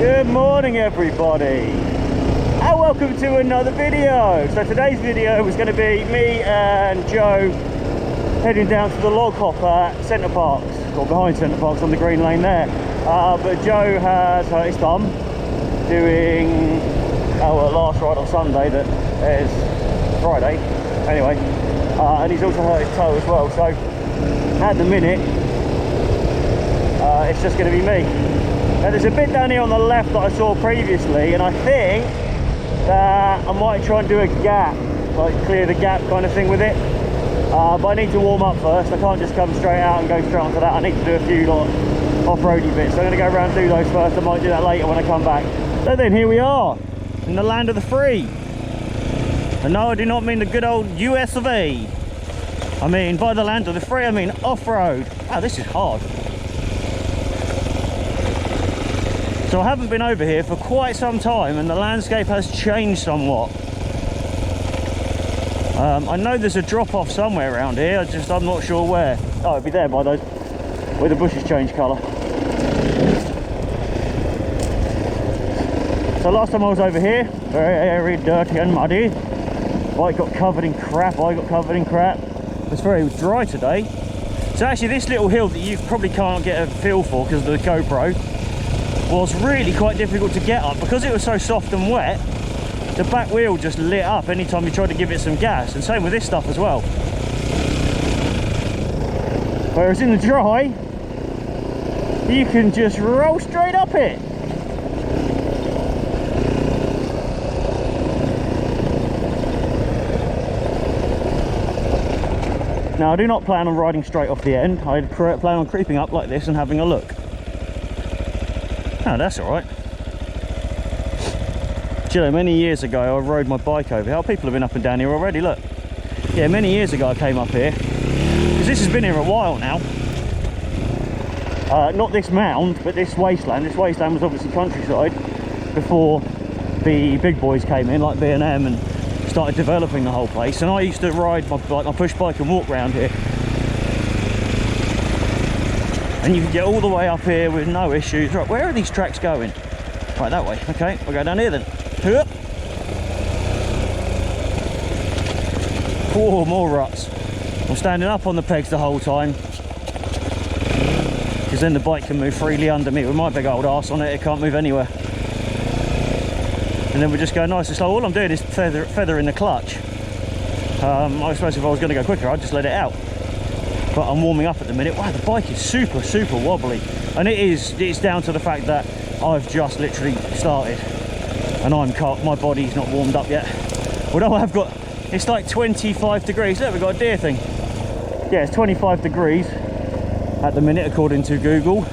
Good morning everybody, and welcome to another video. So today's video was going to be me and Joe heading down to the log hopper at Centre Parks, or behind Centre Parks on the green lane there. But Joe has hurt his thumb doing our last ride on Sunday, that is Friday anyway, and he's also hurt his toe as well. So at the minute it's just going to be me. Now there's a bit down here on the left that I saw previously, and I think that I might try and do a gap, like clear the gap kind of thing with it. But I need to warm up first. I can't just come straight out and go straight onto that. I need to do a few like off-roady bits. So I'm going to go around and do those first. I might do that later when I come back. So then here we are in the land of the free. And no, I do not mean the good old US of A. I mean by the land of the free, I mean off-road. Wow, this is hard. So I haven't been over here for quite some time, and the landscape has changed somewhat. I know there's a drop-off somewhere around here, I'm not sure where. Oh, it'll be there by those, where the bushes change colour. So last time I was over here, very dirty and muddy. Bike got covered in crap, I got covered in crap. It's very dry today. So actually this little hill that you probably can't get a feel for because of the GoPro was really quite difficult to get up because it was so soft and wet. The back wheel just lit up anytime you tried to give it some gas, and same with this stuff as well. Whereas in the dry, you can just roll straight up it. Now I do not plan on riding straight off the end. I plan on creeping up like this and having a look. Oh, that's all right. Do you know, many years ago I rode my bike over here. Oh, people have been up and down here already, look. Yeah, many years ago I came up here, because this has been here a while now. Not this mound, but this wasteland. This wasteland was obviously countryside before the big boys came in, like B&M, and started developing the whole place. And I used to ride my push bike and walk around here. And you can get all the way up here with no issues. Right, where are these tracks going? Right, that way. Okay, we'll go down here then. Oh, more ruts. I'm standing up on the pegs the whole time, because then the bike can move freely under me. With my big old arse on it, it can't move anywhere. And then we just go nice and slow. All I'm doing is feathering the clutch. I suppose if I was going to go quicker, I'd just let it out. But I'm warming up at the minute. Wow, the bike is super wobbly, and it's down to the fact that I've just literally started, and my body's not warmed up yet. Although I've got, it's like 25 degrees. Look, we've got a deer thing. Yeah, it's 25 degrees at the minute according to Google,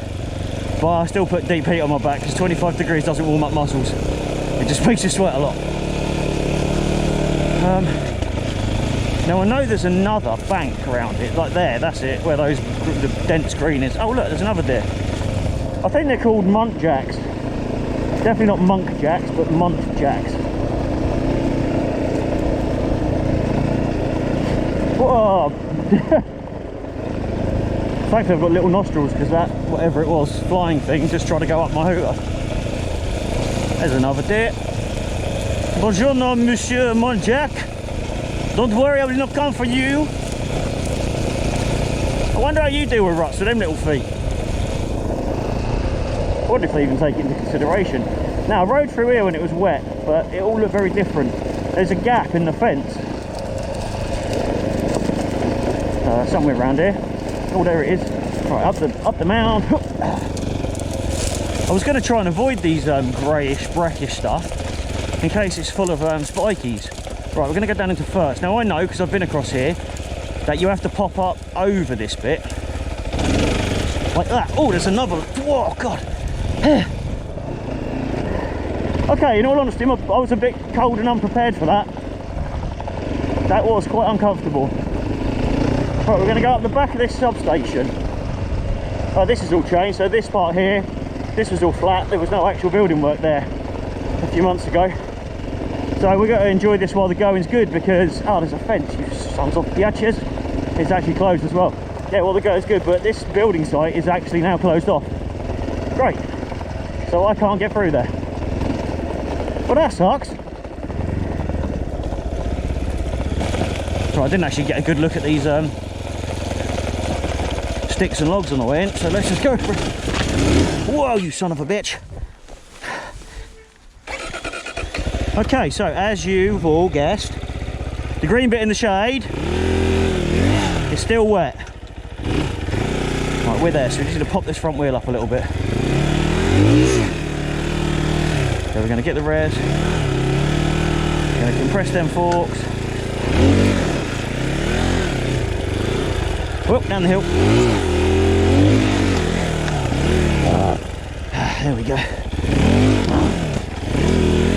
but I still put deep heat on my back because 25 degrees doesn't warm up muscles. It just makes you sweat a lot. Now I know there's another bank around it, like there, that's it, where the dense green is. Oh look, there's another deer. I think they're called muntjacks. Definitely not monkjacks, but muntjacks. Whoa! Thankfully I've got little nostrils, because that, whatever it was, flying thing, just tried to go up my hooter. There's another deer. Bonjour, monsieur muntjack. Don't worry, I will not come for you. I wonder how you deal with ruts with them little feet. I wonder if they even take it into consideration. Now, I rode through here when it was wet, but it all looked very different. There's a gap in the fence. Somewhere around here. Oh, there it is. Right, up the mound. I was going to try and avoid these greyish, brackish stuff in case it's full of spikies. Right, we're going to go down into first. Now I know, because I've been across here, that you have to pop up over this bit. Like that. Oh, there's another. Oh, God. Okay, in all honesty, I was a bit cold and unprepared for that. That was quite uncomfortable. Right, we're going to go up the back of this substation. This is all changed, so this part here, this was all flat. There was no actual building work there a few months ago. So we're going to enjoy this while the going's good, because, oh, there's a fence, you sons of bitches. It's actually closed as well. Yeah, well, the going's good, but this building site is actually now closed off. Great. so I can't get through there. Well, that sucks. So I didn't actually get a good look at these sticks and logs on the way in, so let's just go for it. Whoa, you son of a bitch. Okay, so as you've all guessed, the green bit in the shade is still wet. Right, we're there, so we're just going to pop this front wheel up a little bit. So we're going to get the red, going to compress them forks. Whoop, down the hill. There we go.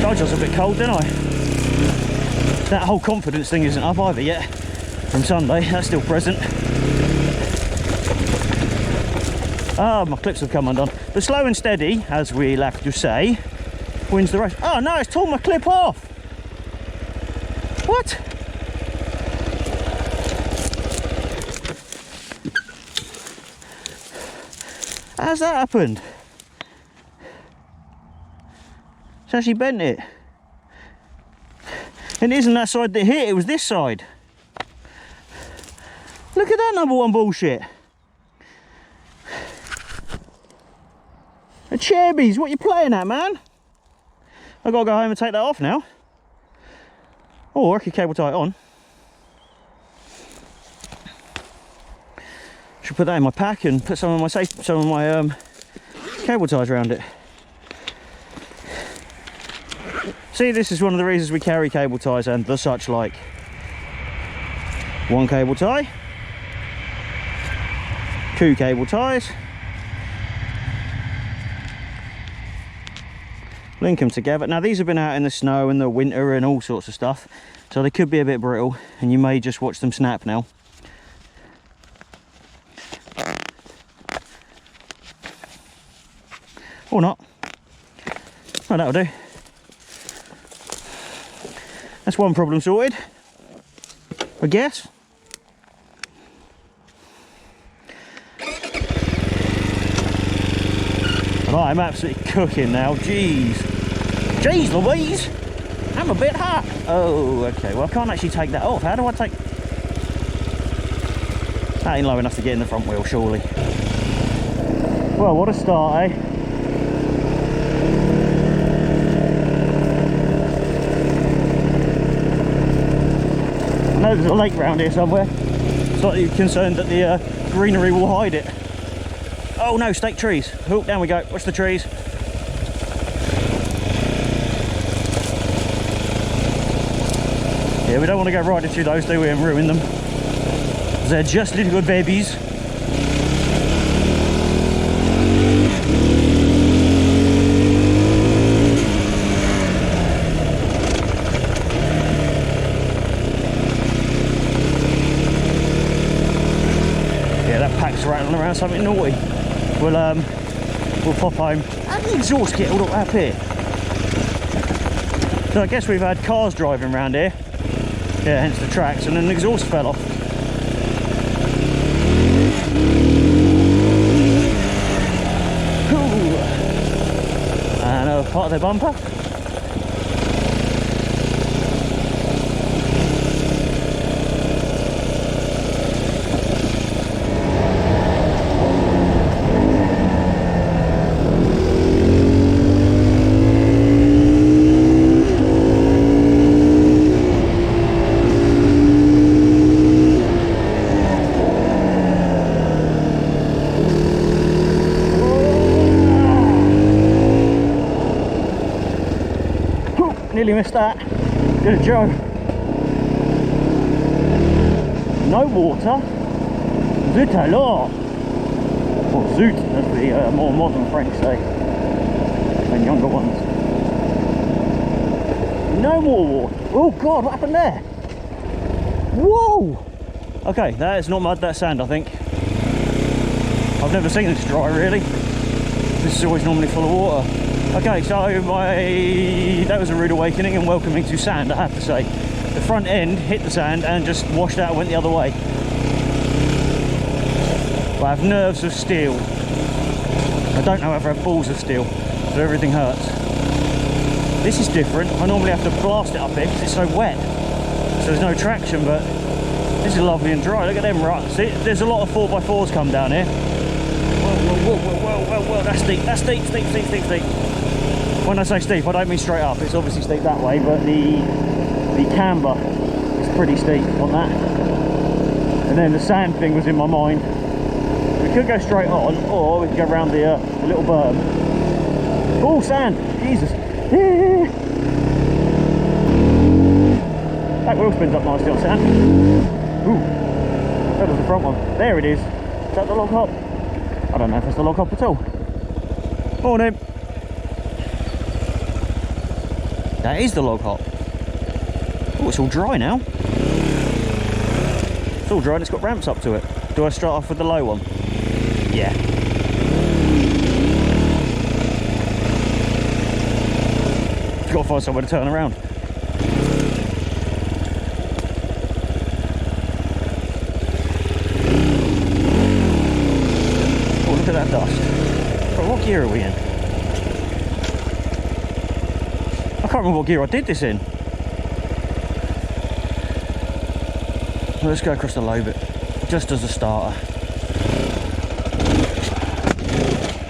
Told you I was a bit cold, didn't I? That whole confidence thing isn't up either yet. From Sunday, that's still present. Ah, my clips have come undone. The slow and steady, as we like to say, wins the race. Oh no, it's torn my clip off. What? How's that happened? It's actually bent it. And it isn't that side that hit, it was this side. Look at that #1 bullshit. A Cherbies, what you playing at, man? I've got to go home and take that off now. Or I could cable tie it on. Should put that in my pack and put some of my cable ties around it. See, this is one of the reasons we carry cable ties and the such like. One cable tie, two cable ties, link them together. Now these have been out in the snow and the winter and all sorts of stuff, so they could be a bit brittle and you may just watch them snap now. Or not. Oh, that'll do. That's one problem sorted, I guess. And I'm absolutely cooking now. Jeez Louise, I'm a bit hot. Oh, okay, well I can't actually take that off. How do I take... That ain't low enough to get in the front wheel, surely. Well, what a start, eh? I know there's a lake round here somewhere. Slightly concerned that the greenery will hide it. Oh no, stake trees. Oh, down we go. Watch the trees. Yeah, we don't want to go right into those, do we, and ruin them. They're just little good babies. Rattling around something naughty. We'll pop home. How did the exhaust get all up here? So I guess we've had cars driving around here. Yeah, hence the tracks, and then the exhaust fell off. Ooh. And part of their bumper. Nearly missed that. Did a joke. No water. Zut alors. Or zut, as the more modern French say, and younger ones. No more water. Oh God, what happened there? Whoa! Okay, that is not mud, that's sand, I think. I've never seen this dry, really. This is always normally full of water. Okay, so that was a rude awakening and welcoming to sand, I have to say. The front end hit the sand and just washed out and went the other way. But I have nerves of steel. I don't, however, have balls of steel. so everything hurts. This is different. I normally have to blast it up here because it's so wet, so there's no traction, but this is lovely and dry. Look at them ruts. See, there's a lot of 4x4s come down here. Whoa, that's steep, steep. When I say steep, I don't mean straight up. It's obviously steep that way, but the camber is pretty steep on that. And then the sand thing was in my mind. We could go straight on, or we could go around the little berm. Oh, sand! Jesus! That wheel spins up nicely on sand. Ooh, that was the front one. There it is. Is that the log hop? I don't know if it's the log hop at all. Morning. That is the log hop. Oh, it's all dry now. It's all dry and it's got ramps up to it. Do I start off with the low one? Yeah. Got to find somewhere to turn around. Oh, look at that dust. But what gear are we in? I can't remember what gear I did this in. Well, let's go across the low bit, just as a starter.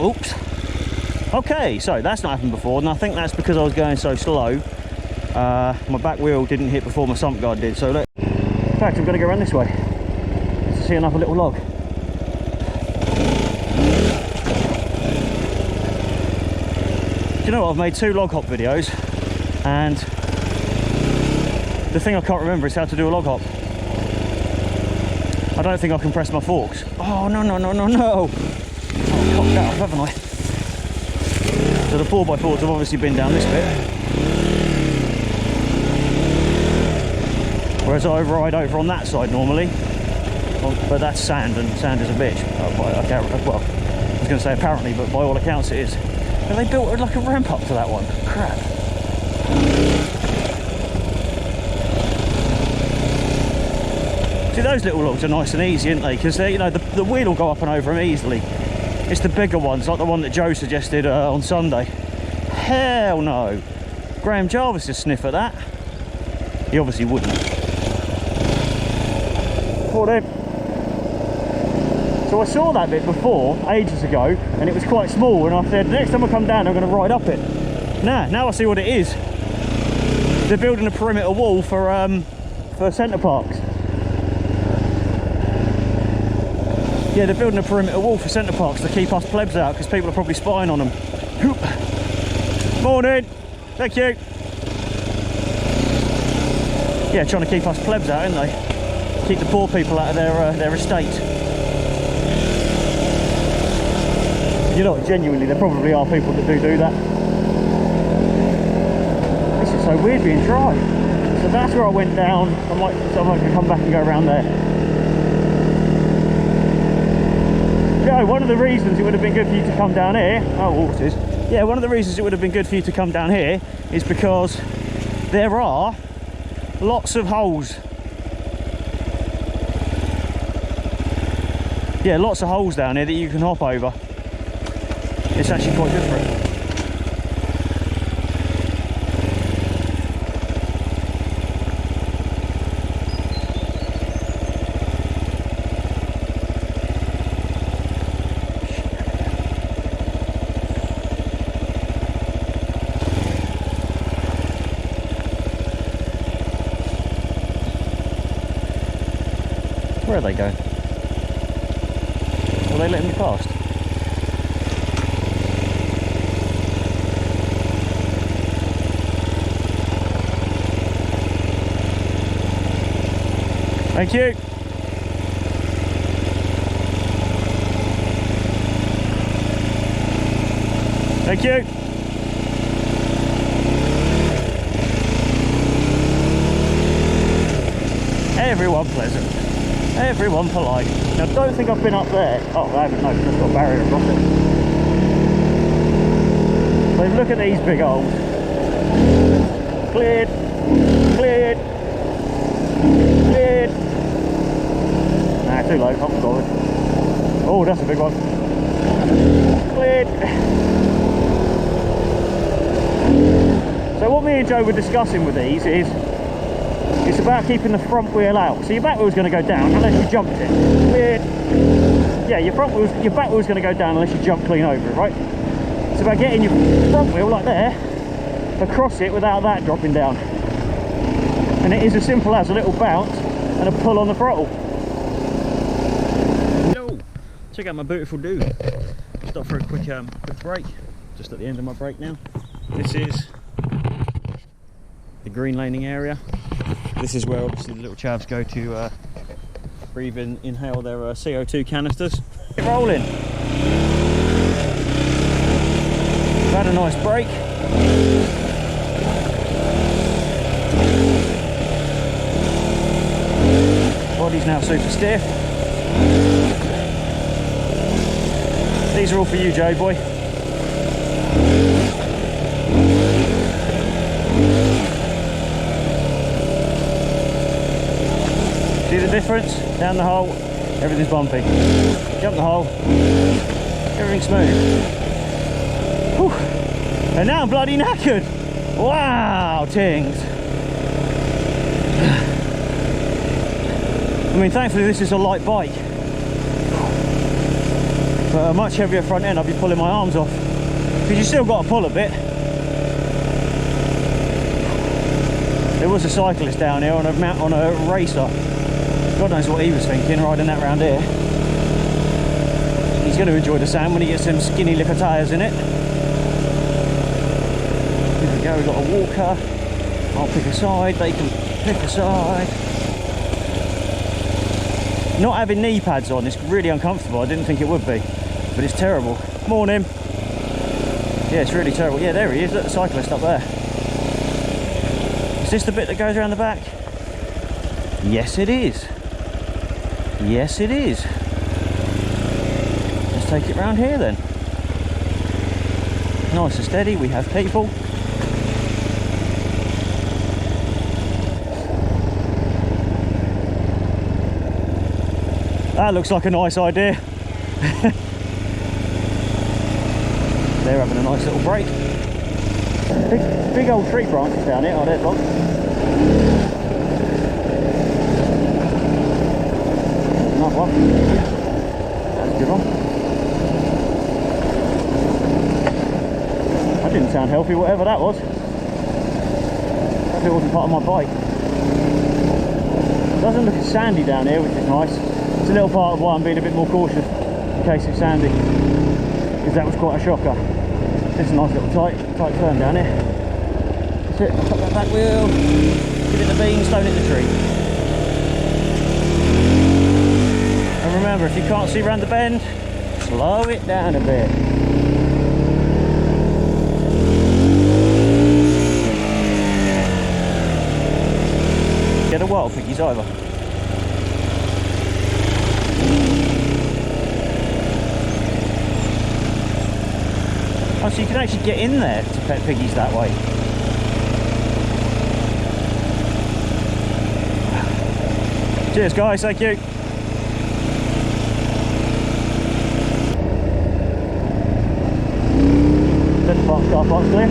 Oops. Okay, so that's not happened before, and I think that's because I was going so slow. My back wheel didn't hit before my sump guard did, so look. In fact, I'm going to go around this way to see another little log. Do you know what? I've made 2 log hop videos, and the thing I can't remember is how to do a log hop. I don't think I can press my forks. Oh, no. Oh, I've cocked that up, haven't I? So the 4x4s have obviously been down this bit. Whereas I ride over on that side normally. But that's sand, and sand is a bitch. Well, I was going to say apparently, but by all accounts it is. And they built like a ramp up to that one. Crap. See, those little logs are nice and easy, aren't they? Because you know, the wheel will go up and over them easily. It's the bigger ones, like the one that Joe suggested on Sunday. Hell no. Graham Jarvis would sniff at that. He obviously wouldn't. Morning. So I saw that bit before, ages ago, and it was quite small, and I said, next time I come down, I'm going to ride up it. Now I see what it is. They're building a perimeter wall for centre parks. Yeah, they're building a perimeter wall for centre parks to keep us plebs out, because people are probably spying on them. Morning! Thank you! Yeah, trying to keep us plebs out, aren't they? Keep the poor people out of their estate. You know, genuinely, there probably are people that do that. This is so weird being dry. So that's where I went down. I might come back and go around there. Yeah, one of the reasons it would have been good for you to come down here. Oh, horses. Yeah, one of the reasons it would have been good for you to come down here is because there are lots of holes. Yeah, lots of holes down here that you can hop over. It's actually quite good for it. Where are they going? Are they letting me past? Thank you. Thank you. Everyone pleasant. Everyone polite. Now, don't think I've been up there. Oh, I haven't. No, I've got a barrier across it. So look at these big holes. Cleared. Cleared. Cleared. Nah, too low. I'm sorry. Oh, that's a big one. Cleared. So what me and Joe were discussing with these is it's about keeping the front wheel out. So your back wheel's going to go down unless you jumped it. Yeah, your back wheel's going to go down unless you jump clean over it, right? It's about getting your front wheel like there across it without that dropping down. And it is as simple as a little bounce and a pull on the throttle. Yo, check out my beautiful dude. Stop for a quick break. Just at the end of my break now. This is the green laning area. This is where obviously the little chavs go to breathe in, inhale their CO2 canisters. Get rolling. Had a nice break. Body's now super stiff. These are all for you, Joe boy. See the difference? Down the hole, everything's bumpy. Jump the hole, everything's smooth. Whew. And now I'm bloody knackered. Wow, tings. I mean, thankfully this is a light bike. But a much heavier front end, I'd be pulling my arms off. Because you still got to pull a bit. There was a cyclist down here on a racer. God knows what he was thinking riding that round here. He's going to enjoy the sound when he gets some skinny little tyres in it. Here we go, we've got a walker. I'll pick a side, they can pick a side. Not having knee pads on is really uncomfortable. I didn't think it would be, but it's terrible. Morning. Yeah, it's really terrible. Yeah, there he is. Look, the cyclist up there. Is this the bit that goes around the back? Yes, it is. Yes, it is. Let's take it round here then. Nice and steady. We have people. That looks like a nice idea. They're having a nice little break. Big old tree branches down here. Oh, there's one. Another one. That's a good one. That didn't sound healthy, whatever that was. That wasn't part of my bike. It doesn't look as sandy down here, which is nice. It's a little part of why I'm being a bit more cautious in case it's sandy, because that was quite a shocker. It's a nice little tight turn down here. That's it, I'll put that back wheel, give it the beans, don't hit the tree. And remember, if you can't see around the bend, slow it down a bit. Get a wild piggies either. Oh, so you can actually get in there to pet piggies that way. Cheers guys, thank you. Bedfordshire car park's clear.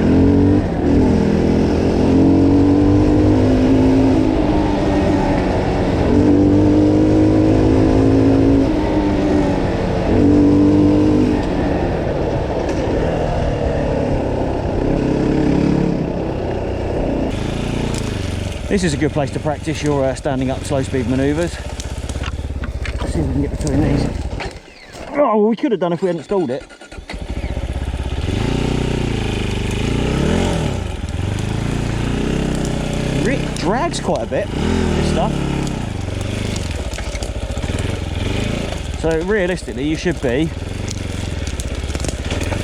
This is a good place to practice your standing up slow speed manoeuvres. Let's see if we can get between these. Oh, well, we could have done if we hadn't installed it. It drags quite a bit, this stuff. So realistically you should be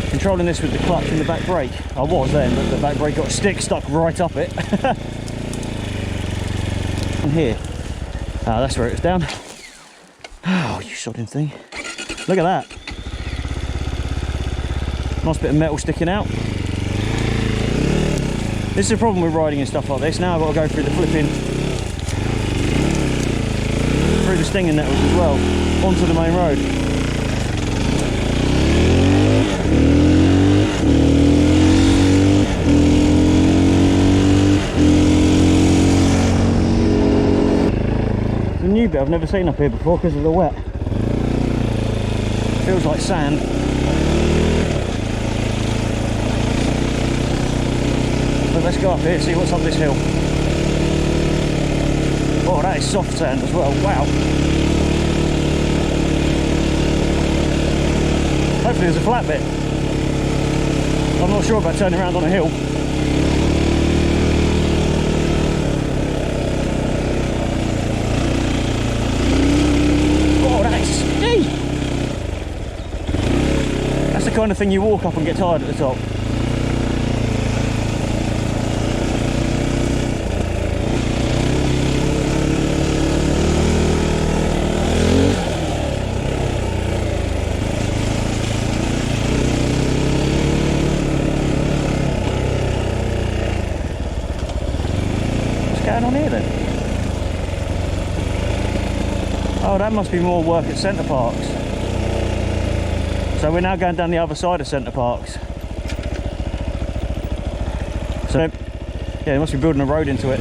controlling this with the clutch and the back brake. I was then, but the back brake got a stick stuck right up it. Here. Ah, that's where it was down. Oh, you sodding thing. Look at that. Nice bit of metal sticking out. This is the problem with riding and stuff like this. Now I've got to go through the flipping, through the stinging nettles as well, onto the main road. I've never seen up here before because of the wet. Feels like sand. So let's go up here, see what's up this hill. Oh, that is soft sand as well, wow. Hopefully there's a flat bit. I'm not sure about turning around on a hill. Oh, that is steep! That's the kind of thing you walk up and get tired at the top. On here then? Oh, that must be more work at Centre Parks. So we're now going down the other side of Centre Parks. So yeah, they must be building a road into it.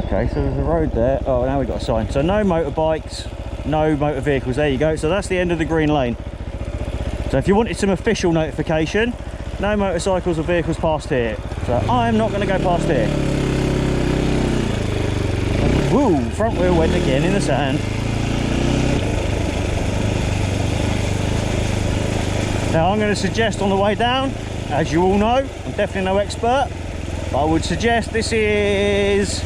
Okay, so there's a road there. Oh, now we've got a sign. So no motorbikes, no motor vehicles. There you go. So that's the end of the green lane. So if you wanted some official notification, no motorcycles or vehicles past here. So I'm not going to go past here. Woo! Front wheel went again in the sand. Now I'm going to suggest on the way down, as you all know, I'm definitely no expert, but I would suggest this is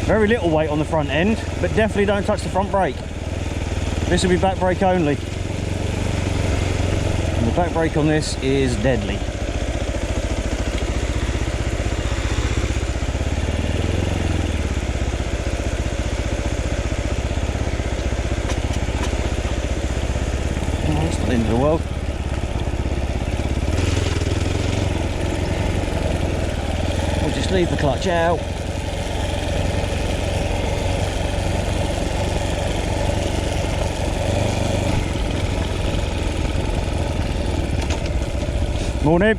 very little weight on the front end, but definitely don't touch the front brake. This will be back brake only. And the back brake on this is deadly. Oh, that's not the end of the world. We'll just leave the clutch out. Morning.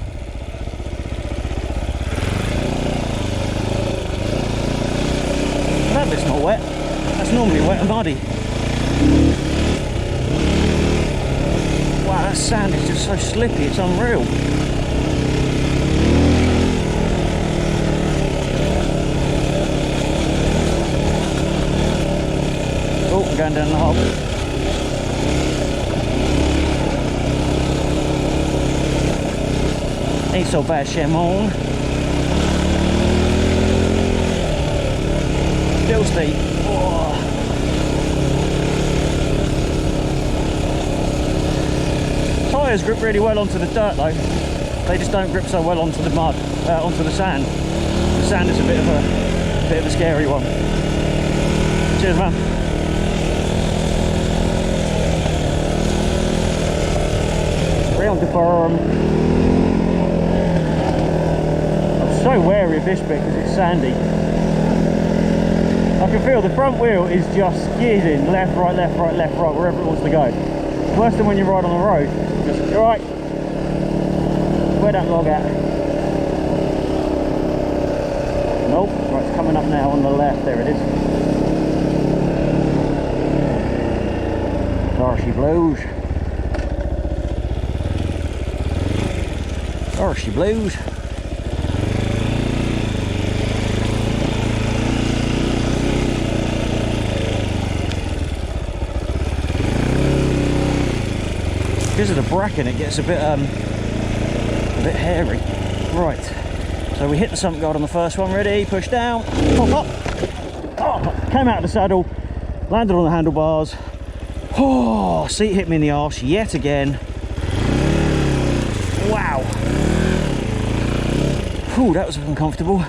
That bit's not wet. That's normally wet and muddy. Wow, that sand is just so slippy, it's unreal. Oh, I'm going down the hole. Ain't so bad, Shimon. Still steep. Oh. Tyres grip really well onto the dirt though. They just don't grip so well onto the mud, onto the sand. The sand is a bit of a scary one. Cheers, man. Round the berm. So wary of this bit because it's sandy. I can feel the front wheel is just skidding left, right, left, right, left, right, wherever it wants to go. Worse than when you ride on the road. Just, alright, where that log at? Nope, right, it's coming up now on the left, there it is. There she blows. There she blows. Because of the bracken, it gets a bit hairy. Right, so we hit the sump guard on the first one. Ready, push down, pop up. Oh, came out of the saddle, landed on the handlebars. Oh, seat hit me in the arse yet again. Wow. Whew, that was uncomfortable.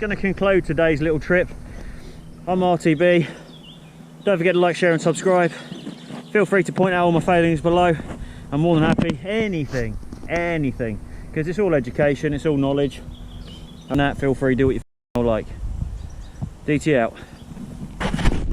going to conclude today's little trip. I'm RTB. Don't forget to like, share and subscribe. Feel free to point out all my failings below. I'm more than happy. Anything, because it's all education, it's all knowledge. And that, feel free, do what you feel like. DT out.